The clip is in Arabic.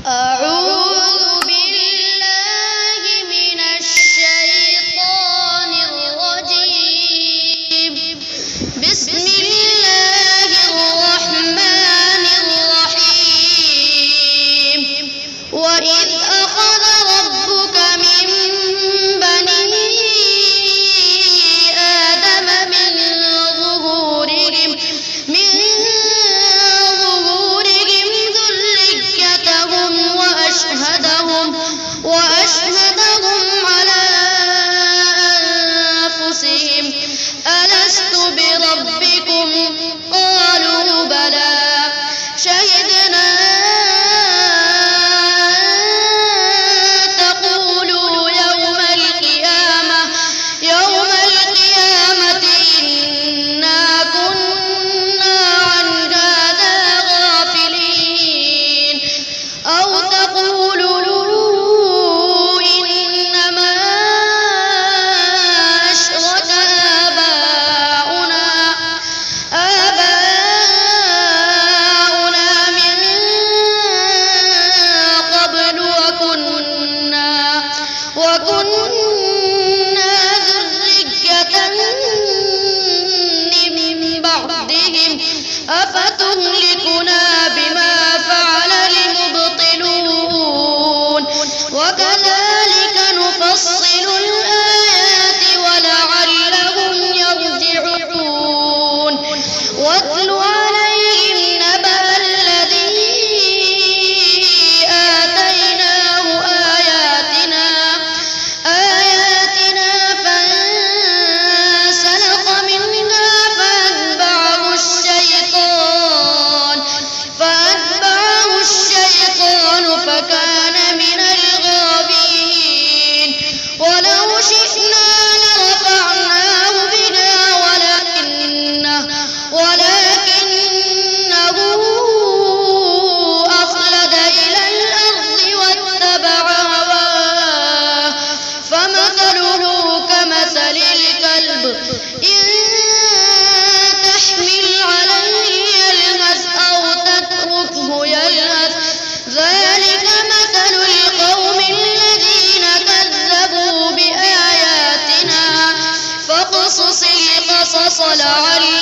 أعوذ بالله من الشيطان الرجيم. بسم الله الرحمن الرحيم. وإذ أخذ ربك من بني آدم من ظهورهم ذريتهم وأشهدهم على أنفسهم ألست بربكم قالوا بلى شهدنا أن تقولوا يوم القيامة إنا كنا عن هذا غافلين أو تقولوا إنما أشرك آباؤنا من قبل وكنا ذرية من بعدهم أفتهلكنا بما فعل المبطلون وكذلك نفصل الآيات ولعلهم يرجعون. واتل عليهم نبأ الذي آتيناه آياتنا فانسلخ منها فأتبعه الشيطان فكان من الغاوين. ولو شئنا لرفعناه بها ولكنه أخلد إلى الأرض واتبع هواه فمثله كمثل الكلب إن تحمل عليه يلهث أو تتركه يلهث ذلك مثل القوم الذين كذبوا بآياتنا فاقصص القصص لعلهم